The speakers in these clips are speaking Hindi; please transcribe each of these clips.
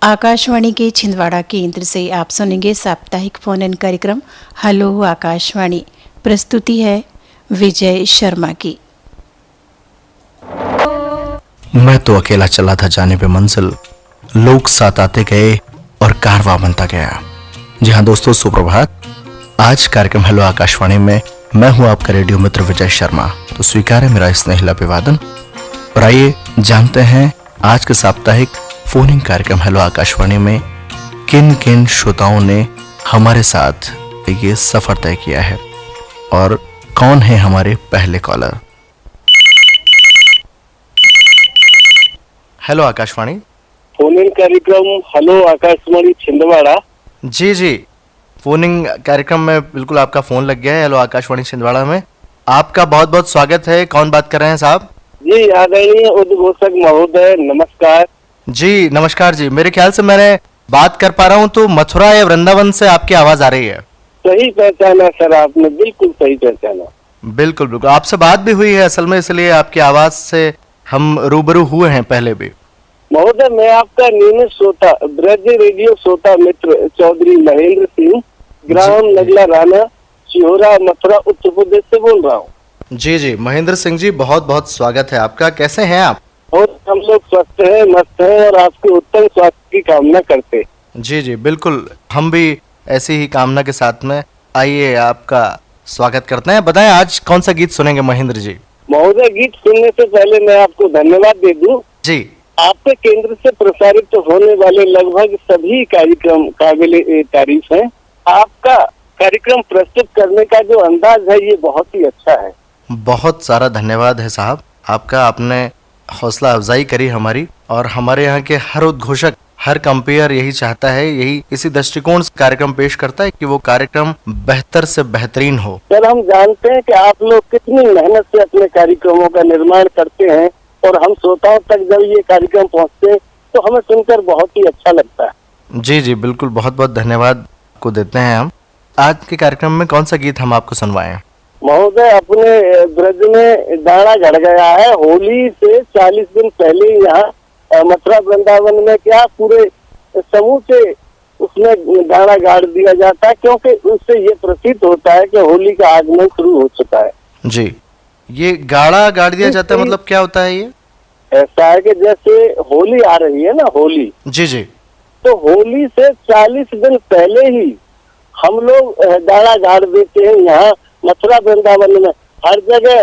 आकाशवाणी के छिंदवाड़ा केंद्र से आप सुनेंगे साप्ताहिक फोन इन कार्यक्रम हेलो आकाशवाणी। प्रस्तुति है विजय शर्मा की। मैं तो अकेला चला था जाने पे मंजिल, लोग साथ आते गए और कारवां बनता गया। जी हाँ दोस्तों, सुप्रभात। आज कार्यक्रम हेलो आकाशवाणी में मैं हूं आपका रेडियो मित्र विजय शर्मा। तो स्वीकार है मेरा स्नेहिल अभिवादन और आइए जानते हैं आज के साप्ताहिक फोन इन कार्यक्रम हेलो आकाशवाणी में किन किन श्रोताओं ने हमारे साथ ये सफर तय किया है और कौन है हमारे पहले caller. Hello Akashvani phone in कार्यक्रम हेलो आकाशवाणी छिंदवाड़ा। जी, फोन इन कार्यक्रम में बिल्कुल आपका फोन लग गया है। हेलो आकाशवाणी छिंदवाड़ा में आपका बहुत बहुत स्वागत है। कौन बात कर रहे हैं साहब? जी, आदरणीय उद्घोषक महोदय, नमस्कार। जी नमस्कार जी। मेरे ख्याल से मैंने बात कर पा रहा हूँ तो मथुरा या वृंदावन से आपकी आवाज आ रही है। सही पहचाना सर, आपने बिल्कुल सही पहचाना। बिल्कुल आपसे बात भी हुई है असल में, इसलिए आपकी आवाज से हम रूबरू हुए हैं पहले भी। महोदय, मैं आपका नियमित श्रोता, ब्रज रेडियो श्रोता मित्र चौधरी महेंद्र सिंह, ग्राम नगला राना, सिहोरा, मथुरा, उत्तर प्रदेश से बोल रहा हूँ। जी महेंद्र सिंह जी, बहुत बहुत स्वागत है आपका। कैसे हैं आप? और हम लोग स्वस्थ हैं, मस्त हैं और आपके उत्तम स्वास्थ्य की कामना करते। जी बिल्कुल, हम भी ऐसी ही कामना के साथ में आइए आपका स्वागत करते हैं। बताएं आज कौन सा गीत सुनेंगे महेंद्र जी? महोदय, गीत सुनने से पहले मैं आपको धन्यवाद दे दूं। जी, आपके केंद्र से प्रसारित होने वाले लगभग सभी कार्यक्रम काबिले तारीफ हैं। आपका कार्यक्रम प्रस्तुत करने का जो अंदाज है ये बहुत ही अच्छा है। बहुत सारा धन्यवाद है साहब आपका। आपने हौसला अफजाई करी हमारी, और हमारे यहाँ के हर उद्घोषक, हर कंपेयर यही चाहता है, यही इसी दृष्टिकोण से कार्यक्रम पेश करता है कि वो कार्यक्रम बेहतर से बेहतरीन हो। सर, हम जानते हैं कि आप लोग कितनी मेहनत से अपने कार्यक्रमों का निर्माण करते हैं और हम श्रोताओं तक जब ये कार्यक्रम पहुँचते हैं तो हमें सुनकर बहुत ही अच्छा लगता है। जी बिल्कुल, बहुत बहुत धन्यवाद को देते हैं हम। आज के कार्यक्रम में कौन सा गीत हम आपको सुनवाएं? महोदय, अपने ब्रज में दाना गड़ गया है। होली से 40 दिन पहले यहाँ मथुरा वृंदावन में क्या पूरे समूह से उसमें दाना गाड़ दिया जाता है, क्योंकि उससे ये प्रतीत होता है कि होली का आगमन शुरू हो चुका है। जी, ये गाड़ा गाड़ दिया जाता है, मतलब क्या होता है ये? ऐसा है कि जैसे होली आ रही है ना, होली, जी तो होली से 40 दिन पहले ही हम लोग दाना गाड़ देते हैं। यहाँ मथुरा वृंदावन में हर जगह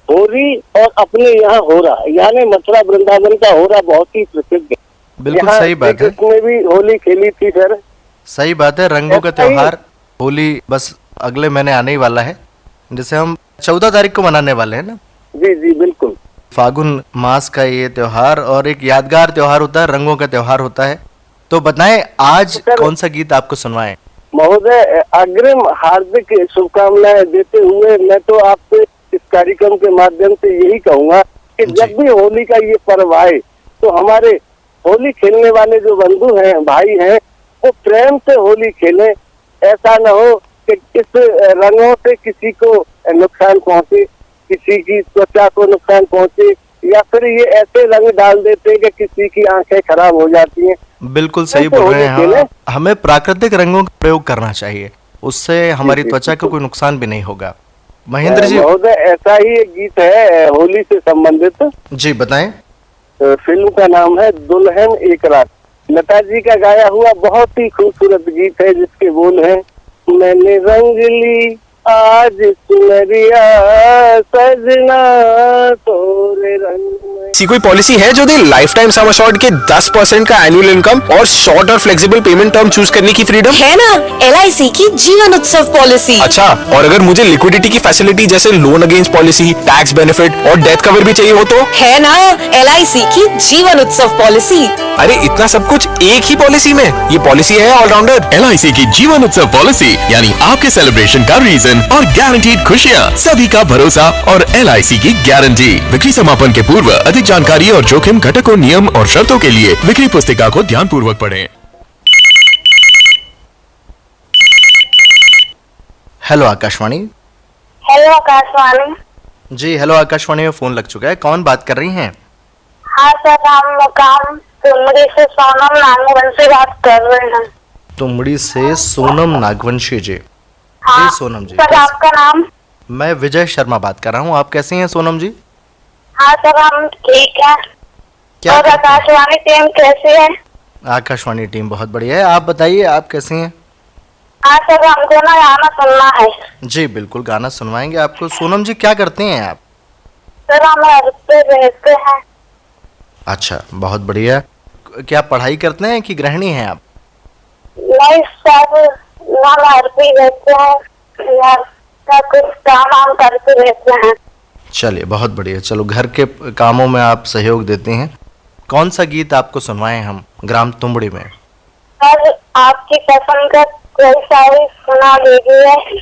होली और अपने यहाँ होरा, यानी मथुरा वृंदावन का होरा बहुत ही प्रसिद्ध है। बिल्कुल सही बात है। इसमें भी होली खेली थी सर। सही बात है, रंगों का त्योहार होली बस अगले महीने आने ही वाला है, जैसे हम 14 तारीख को मनाने वाले हैं ना। जी बिल्कुल। फागुन मास का ये त्योहार और एक यादगार त्योहार होता है, रंगों का त्योहार होता है। तो बताएं आज कौन सा गीत आपको सुनवाएं? महोदय, अग्रिम हार्दिक शुभकामनाएं देते हुए मैं तो आपसे इस कार्यक्रम के माध्यम से यही कहूंगा कि जब भी होली का ये पर्व आए तो हमारे होली खेलने वाले जो बंधु हैं, भाई हैं, वो प्रेम से होली खेलें। ऐसा न हो कि इस रंगों से किसी को नुकसान पहुंचे, किसी की त्वचा को नुकसान पहुंचे, या फिर ये ऐसे रंग डाल देते हैं कि किसी की आंखें खराब हो जाती हैं। बिल्कुल सही बोल रहे हैं। हमें प्राकृतिक रंगों का प्रयोग करना चाहिए, उससे हमारी त्वचा को कोई नुकसान भी नहीं होगा। महेंद्र जी, महोदय, ऐसा ही एक गीत है होली से संबंधित। जी बताएं। फिल्म का नाम है दुल्हन एक रात। लता जी का गाया हुआ बहुत ही खूबसूरत गीत है, जिसके बोल हैं, मैंने रंग ली आज सुनरिया सजना तोरे रंग में। कोई पॉलिसी है जो day life time sum assured के 10% का एनुअल इनकम और शॉर्ट और फ्लेक्सिबल पेमेंट टर्म चूज करने की फ्रीडम है ना? LIC की जीवन उत्सव पॉलिसी। अच्छा, और अगर मुझे लिक्विडिटी की फैसिलिटी जैसे loan against policy, tax benefit और डेथ कवर भी चाहिए हो तो है ना LIC की जीवन उत्सव पॉलिसी। अरे इतना सब कुछ एक ही पॉलिसी में, ये पॉलिसी है ऑलराउंडर। LIC की जीवन उत्सव पॉलिसी यानी आपके सेलिब्रेशन का रीजन और गारंटीड खुशियाँ, सभी का भरोसा और LIC की गारंटी। बिक्री समापन के पूर्व अधिक जानकारी और जोखिम घटकों, नियम और शर्तों के लिए बिक्री पुस्तिका को ध्यान पूर्वक पढ़ें। हेलो आकाशवाणी। हेलो आकाशवाणी। जी हेलो आकाशवाणी में फोन लग चुका है। कौन बात कर रही हैं? हाँ सर, हम मुकाम तुमरी से सोनम नागवंशी बात कर रहे हैं। तुमड़ी से सोनम नागवंशी जी। हाँ जी सोनम जी, सर, आपका नाम? मैं विजय शर्मा बात कर रहा हूँ। आप कैसी हैं सोनम जी? हाँ सर, हम ठीक है। क्या और करते हैं? आकाशवाणी टीम कैसी है? आकाशवाणी टीम बहुत बढ़िया है। आप बताइए आप कैसी हैं? हाँ सर, हमको ना गाना सुनना है। जी बिल्कुल, गाना सुनवाएंगे आपको। सोनम जी क्या करते हैं आप? सर, हम घर पे रहते हैं। अच्छा बहुत बढ़िया। क्या पढ़ाई करते हैं कि गृहिणी हैं आप? नहीं सर, ना घर पे रहते हैं, घर का कुछ काम हम करते रहते हैं। चलिए बहुत बढ़िया। चलो घर के कामों में आप सहयोग देते हैं। कौन सा गीत आपको सुनवाएं हम ग्राम तुमड़ी में? सर, आपकी पसंद का कोई सा भी सुना लीजिए।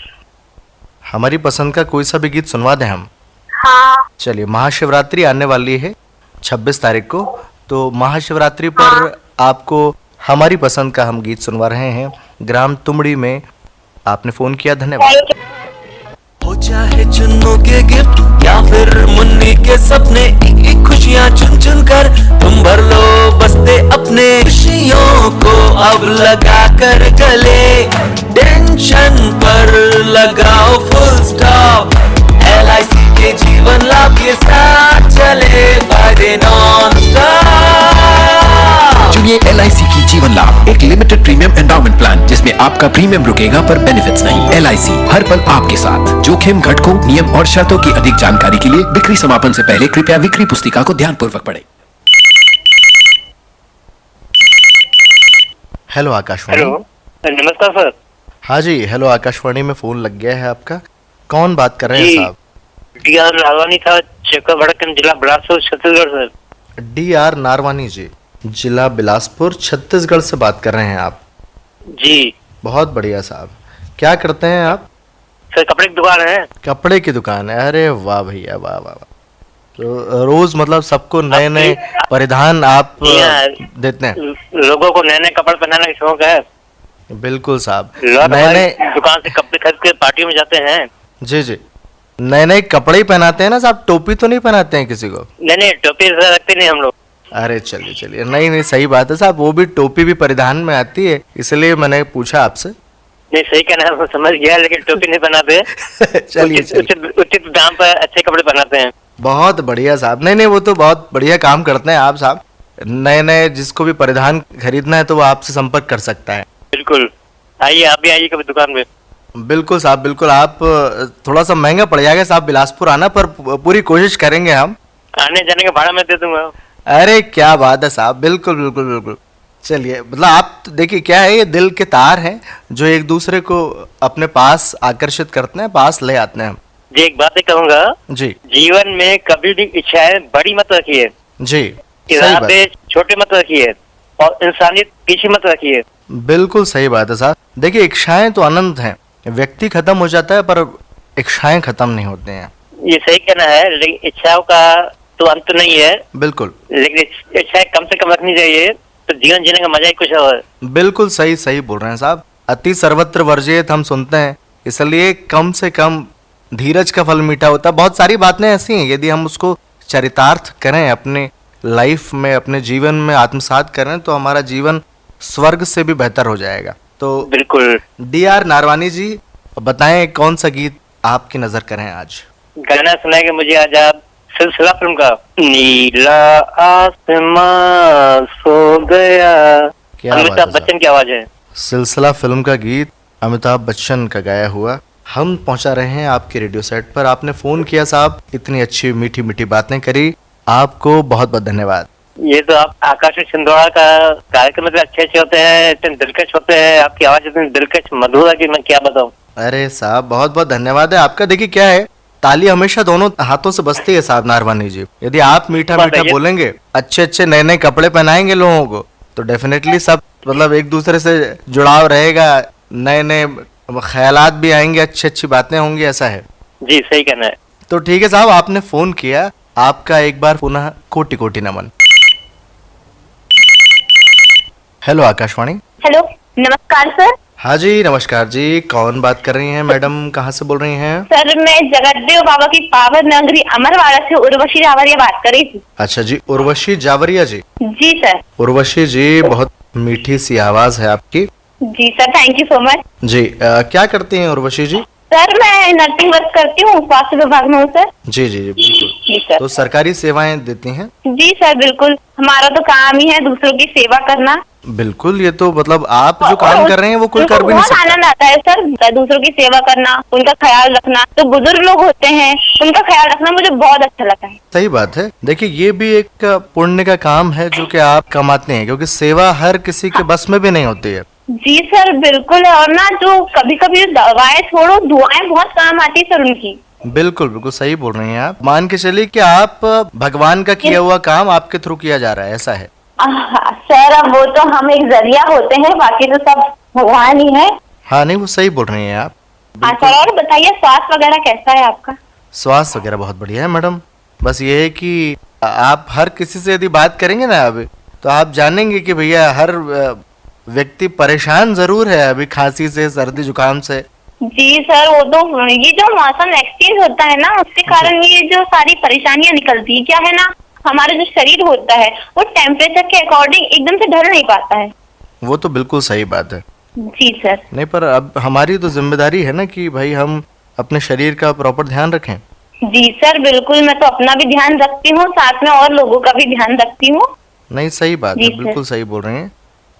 हमारी पसंद का कोई सा भी गीत सुनवा दें हम? हाँ चलिए, महाशिवरात्रि आने वाली है 26 तारीख को, तो महाशिवरात्रि पर आपको हमारी पसंद का हम गीत सुनवा रहे हैं ग्राम तुमड़ी में। आपने फोन किया, धन्यवाद। Thank you. हो चाहे चुन्नों के गिफ्ट या फिर मुन्नी के सपने, एक एक खुशियाँ चुन चुन कर तुम भर लो बस्ते अपने। खुशियों को अब लगा कर गले, टेंशन पर लगाओ फुल स्टॉप। LIC के जीवन लाभ के साथ चले फायदे नॉन स्टॉप। चुनिए LIC की जीवन लाभ, एक लिमिटेड प्रीमियम एंडाउमेंट प्लान जिसमें आपका प्रीमियम रुकेगा पर बेनिफिट्स नहीं। LIC हर पल आपके साथ। जोखिम घटकों, नियम और शर्तों की अधिक जानकारी के लिए बिक्री समापन से पहले कृपया बिक्री पुस्तिका को ध्यानपूर्वक पढ़ें। हेलो आकाशवाणी। हेलो, नमस्कार सर। हाँ जी, हेलो आकाशवाणी में फोन लग गया है आपका। कौन बात कर रहे हैं जी। साहब? DR नारवानी था, चक्का भड़कन, जिला बिलासपुर, छत्तीसगढ़ सर। DR नारवानी जी, जिला बिलासपुर, छत्तीसगढ़ से बात कर रहे हैं आप? जी बहुत बढ़िया साहब। क्या करते हैं आप? सर, कपड़े की दुकान है। कपड़े की दुकान है। अरे वाह भैया, वाह वाह वाह। तो रोज मतलब सबको नए नए परिधान आप देते हैं? लोगों को नए नए कपड़े पहनाने का शौक है। बिल्कुल साहब। लोग नए हमारी नए, दुकान से कपड़े खरीद के पार्टियों में जाते हैं। जी जी, नए नए कपड़े ही पहनाते हैं ना साहब? टोपी तो नहीं पहनाते हैं किसी को? नहीं नहीं, टोपी रखते नहीं हम लोग। अरे चलिए चलिए, नहीं नहीं सही बात है साहब, वो भी टोपी भी परिधान में आती है, इसलिए मैंने पूछा आपसे। नहीं, सही कहना है, समझ गया, लेकिन टोपी नहीं पहनाते। चलिए चलिए, उचित दाम पर अच्छे कपड़े पहनाते हैं। बहुत बढ़िया साहब। नहीं नहीं, वो तो बहुत बढ़िया काम करते हैं आप साहब। नए नए जिसको भी परिधान खरीदना है तो वो आपसे संपर्क कर सकता है। बिल्कुल, आइए, आप भी आइए कभी दुकान में। बिल्कुल साहब, बिल्कुल। आप थोड़ा सा महंगा पड़ जाएगा साहब बिलासपुर आना, पर पूरी कोशिश करेंगे हम। आने जाने का भाड़ा मैं दे दूंगा। अरे क्या बात है साहब, बिल्कुल बिल्कुल बिल्कुल। चलिए, मतलब आप देखिए क्या है, ये दिल के तार हैं जो एक दूसरे को अपने पास आकर्षित करते हैं, पास ले आते हैं। जी, एक बात ही कहूंगा, जी जीवन में कभी भी इच्छाएं बड़ी मत रखिए, जी, सही बात। इरादे छोटे मत रखिए, और इंसानियत पीछे मत रखिए। बिल्कुल सही बात है साहब। देखिए, इच्छाएं तो अनंत हैं, व्यक्ति खत्म हो जाता है पर इच्छाएं खत्म नहीं होते हैं। ये सही कहना है, लेकिन इच्छाओं का तो अंत नहीं है। बिल्कुल, लेकिन इच्छाएं कम से कम रखनी चाहिए, तो जीवन जीने का मजा ही कुछ और है। बिल्कुल सही सही बोल रहे हैं साहब। अति सर्वत्र वर्जित हम सुनते हैं, इसलिए कम से कम धीरज का फल मीठा होता है। बहुत सारी बातें ऐसी हैं, यदि हम उसको चरितार्थ करें, अपने लाइफ में, अपने जीवन में आत्मसात करें, तो हमारा जीवन स्वर्ग से भी बेहतर हो जाएगा। तो बिल्कुल। DR नारवानी जी, बताएं कौन सा गीत आपकी नजर करें आज? गाना सुनाएंगे मुझे आज आप सिलसिला फिल्म का। नीला आसमां सो गया, क्या बात है अमिताभ साहब। बच्चन की आवाज है। सिलसिला फिल्म का गीत अमिताभ बच्चन का गाया हुआ हम पहुंचा रहे हैं आपके रेडियो सेट पर। आपने फोन किया साहब, इतनी अच्छी मीठी मीठी बातें करी, आपको बहुत बहुत धन्यवाद। ये तो आप आकाश में छिंदवाड़ा का कार्यक्रम इतने अच्छे अच्छे होते हैं, इतने दिलकश होते हैं, आपकी आवाज इतनी दिलकश मधुर है कि मैं क्या बताऊं। अरे साहब, बहुत बहुत धन्यवाद है आपका। देखिए क्या है, ताली हमेशा दोनों हाथों से बजती है साहब नारवानी जी। यदि आप मीठा मीठा बताइए। बोलेंगे, अच्छे अच्छे नए नए कपड़े पहनाएंगे लोगों को, तो डेफिनेटली सब मतलब एक दूसरे से जुड़ाव रहेगा, नए नए ख्यालात भी आएंगे, अच्छी अच्छी बातें होंगी, ऐसा है। जी, सही कहना है। तो ठीक है साहब, आपने फोन किया, आपका एक बार पुनः कोटि कोटि नमन। हेलो आकाशवाणी। हेलो, नमस्कार सर। हाँ जी, नमस्कार जी। कौन बात कर रही हैं मैडम? कहाँ से बोल रही हैं? सर मैं जगतदेव बाबा की पावन नगरी अमरवाड़ा से उर्वशी जावरिया बात कर रही थी। अच्छा जी, उर्वशी जावरिया जी। जी सर। उर्वशी जी, बहुत मीठी सी आवाज है आपकी। जी sir, thank you so much. जी, क्या करती हैं उर्वशी जी? सर मैं नर्सिंग वर्क करती हूँ, स्वास्थ्य विभाग में हूँ सर। जी जी जी, बिल्कुल। जी सर। तो सरकारी सेवाएं देती हैं? जी सर बिल्कुल, हमारा तो काम ही है दूसरों की सेवा करना। बिल्कुल, ये तो मतलब आप जो काम कर रहे हैं वो कोई कर भी नहीं बहुत सकता। आनंद आता है सर, दूसरों की सेवा करना, उनका ख्याल रखना। तो बुजुर्ग लोग होते हैं, उनका ख्याल रखना मुझे बहुत अच्छा लगता है। सही बात है। देखिए, ये भी एक पुण्य का काम है जो कि आप कमाते हैं, क्योंकि सेवा हर किसी के बस में भी नहीं होती है। जी सर बिल्कुल। और ना जो कभी कभी दवाएं छोड़ो, दुआएं बहुत काम आती है सर उनकी। बिल्कुल बिल्कुल सही बोल रही हैं आप। मान के चलिए कि आप भगवान का किया हुआ काम आपके थ्रू किया जा रहा है, ऐसा है? सर अब वो तो हम एक जरिया होते हैं, बाकी तो सब भगवान ही है। हाँ, नहीं वो सही बोल रही हैं आप। हाँ सर, और बताइए स्वास्थ्य वगैरह कैसा है आपका? स्वास्थ्य वगैरह बहुत बढ़िया है मैडम। बस ये है कि आप हर किसी से यदि बात करेंगे ना अभी, तो आप जानेंगे कि भैया हर व्यक्ति परेशान जरूर है अभी, खांसी से, सर्दी जुकाम से। जी सर, वो तो ये जो मौसम एक्सचेंज होता है ना, उसके कारण ये जो सारी परेशानियां निकलती है। क्या है ना, हमारा जो शरीर होता है वो टेम्परेचर के अकॉर्डिंग एकदम से ढल नहीं पाता है। वो तो बिल्कुल सही बात है। जी सर। नहीं, पर अब हमारी तो जिम्मेदारी है ना कि भाई हम अपने शरीर का प्रॉपर ध्यान रखें। जी सर बिल्कुल, मैं तो अपना भी ध्यान रखती हूँ, साथ में और लोगों का भी ध्यान रखती हूँ। नहीं, सही बात है, जी सर। बिल्कुल सही बोल रहे हैं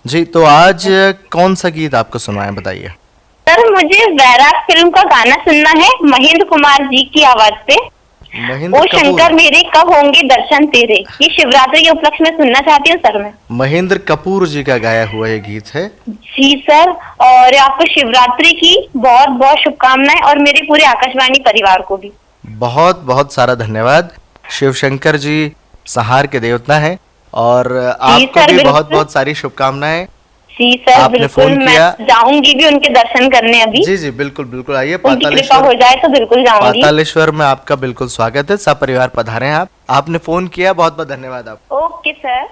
जी। तो आज कौन सा गीत आपको सुनाएं, बताइए। सर मुझे वैराग फिल्म का गाना सुनना है, महेंद्र कुमार जी की आवाज पे। महेंद्र ओ कपूर। शंकर मेरे कब होंगे दर्शन तेरे, ये शिवरात्रि के उपलक्ष्य में सुनना चाहती हूँ सर मैं। महेंद्र कपूर जी का गाया हुआ ये गीत है। जी सर, और आपको शिवरात्रि की बहुत बहुत शुभकामनाएं, और मेरे पूरे आकाशवाणी परिवार को भी बहुत बहुत सारा धन्यवाद। शिव शंकर जी सहार के देवता हैं और आपको सर, भी बिल्कुल। बहुत बहुत सारी शुभकामनाएं। जी सर आपने बिल्कुल, फोन किया। मैं जाऊंगी भी उनके दर्शन करने अभी। जी जी बिल्कुल बिल्कुल, आइए। उनकी कृपा पातालेश्वर, हो जाए तो बिल्कुल जाऊंगी। पातालेश्वर में आपका बिल्कुल स्वागत है। सपरिवार पधारें आप। आपने फोन किया, बहुत बहुत धन्यवाद आपको। Okay sir.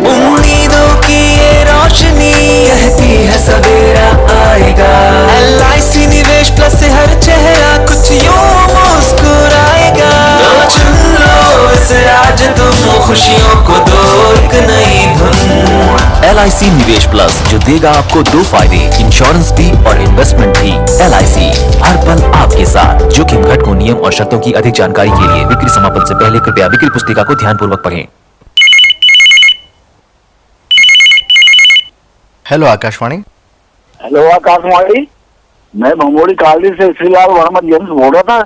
उम्मीदों की ये रोशनी कहती है सवेरा आएगा। LIC निवेश प्लस से हर चेहरा कुछ यूं मुस्कुराएगा। लो चुन लो इसे आज तुम, खुशियों को दो एक नई धुन। LIC निवेश प्लस, जो देगा आपको 2 फायदे, इंश्योरेंस भी और इन्वेस्टमेंट भी। LIC हर पल आपके साथ। जोखिम घटकों, नियम और शर्तों की अधिक जानकारी के लिए बिक्री समापन से पहले कृपया बिक्री पुस्तिका को ध्यानपूर्वक पढ़ें। हेलो आकाशवाणी। हेलो आकाशवाणी, मैं भंगोड़ी कॉलोनी से श्रीलाल वर्मा जेम्स बोल रहा था।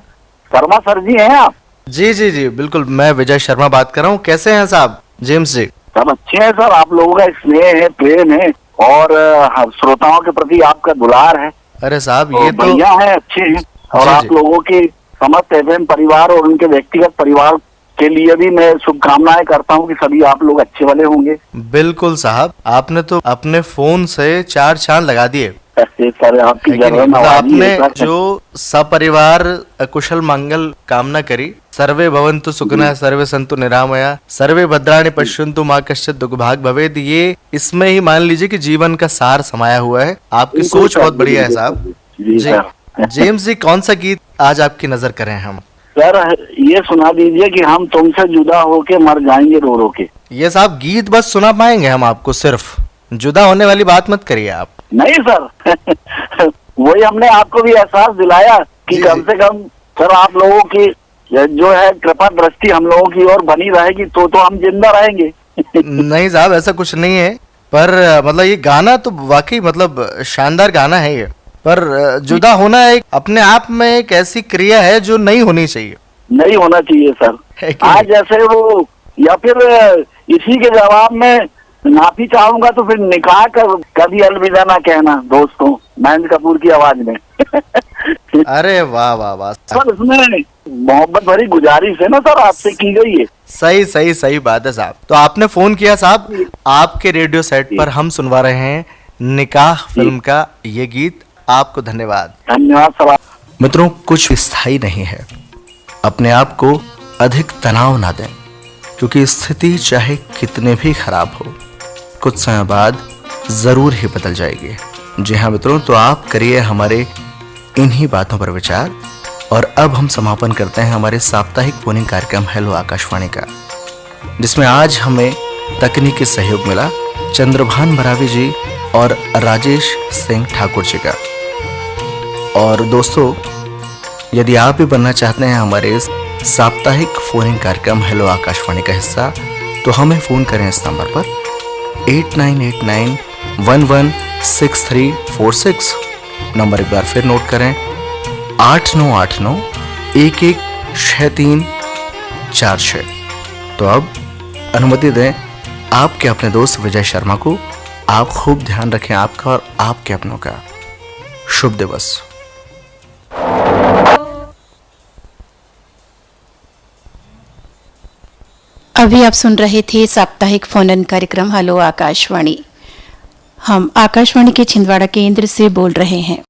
शर्मा सर जी हैं आप? जी जी जी बिल्कुल, मैं विजय शर्मा बात कर रहा हूँ। कैसे हैं साहब? जेम्स जी सब अच्छे हैं सर, आप लोगों का स्नेह है, प्रेम है, और श्रोताओं के प्रति आपका दुलार है। अरे साहब, तो ये तो बढ़िया है, अच्छे हैं। और जी, आप जी। लोगों की समस्त FM परिवार और उनके व्यक्तिगत परिवार के लिए भी मैं शुभकामनाएं करता हूं कि सभी आप लोग अच्छे वाले होंगे। बिल्कुल साहब, आपने तो अपने फोन से 4 चांद लगा दिए। ऐसे सर आपकी है कि नहीं? जरूर मतलब नवाजी आपने है सर। जो सपरिवार कुशल मंगल कामना करी, सर्वे भवन्तु सुखिनः सर्वे सन्तु निरामया सर्वे भद्राणि पश्यन्तु मां कश्चित् दुर्भाग् भवेत्, ये इसमें ही मान लीजिए कि जीवन का सार समाया हुआ है। आपकी बिल्कुल सोच सर, बहुत बढ़िया है बिल्कुल साहब। जी जी सर। जेम्स जी, कौन सा गीत आज आपकी नजर करें हम? सर ये सुना दीजिए कि हम तुमसे जुदा होके मर जाएंगे रो रो के। ये साहब गीत बस सुना पाएंगे हम आपको, सिर्फ जुदा होने वाली बात मत करिए आप। नहीं सर वही हमने आपको भी एहसास दिलाया कि जी, कम जी। से कम सर आप लोगों की जो है कृपा दृष्टि हम लोगों की ओर बनी रहेगी तो हम जिंदा रहेंगे। नहीं साहब, ऐसा कुछ नहीं है, पर मतलब ये गाना तो वाकई मतलब शानदार गाना है ये। पर जुदा होना एक अपने आप में एक ऐसी क्रिया है जो नहीं होनी चाहिए। नहीं होना चाहिए है सर। कि आज जैसे वो, या फिर इसी के जवाब में माफी चाहूंगा तो फिर निकाह कर कभी अलविदा ना कहना दोस्तों, महेंद्र कपूर की आवाज में। अरे वाह वाह वाह, सर इसमें मोहब्बत भरी गुजारिश है ना सर आपसे की गई है। सही सही सही बात है साहब। तो आपने फोन किया साहब, आपके रेडियो सेट पर हम सुनवा रहे हैं निकाह फिल्म का ये गीत। आपको धन्यवाद। धन्यवाद सर। मित्रों, कुछ स्थायी नहीं है। अपने आप को अधिक तनाव ना दें, क्योंकि स्थिति चाहे कितने भी खराब हो, कुछ समय बाद जरूर ही बदल जाएगी। जी हाँ मित्रों, तो आप करिए हमारे इन्हीं बातों पर विचार। और अब हम समापन करते हैं हमारे साप्ताहिक फोन इन कार्यक्रम हेलो आकाशवाणी का, जिसमें आज हमें तकनीकी सहयोग मिला चंद्रभान मरावी जी और राजेश सिंह ठाकुर जी का। और दोस्तों, यदि आप भी बनना चाहते हैं हमारे इस साप्ताहिक फोन इन कार्यक्रम हेलो आकाशवाणी का हिस्सा, तो हमें फोन करें इस नंबर पर 8989116346। नंबर एक बार फिर नोट करें 8989116346। तो अब अनुमति दें आपके अपने दोस्त विजय शर्मा को। आप खूब ध्यान रखें आपका और आपके अपनों का। शुभ दिवस। अभी आप सुन रहे थे साप्ताहिक फोन इन कार्यक्रम हेलो आकाशवाणी। हम आकाशवाणी के छिंदवाड़ा केंद्र से बोल रहे हैं।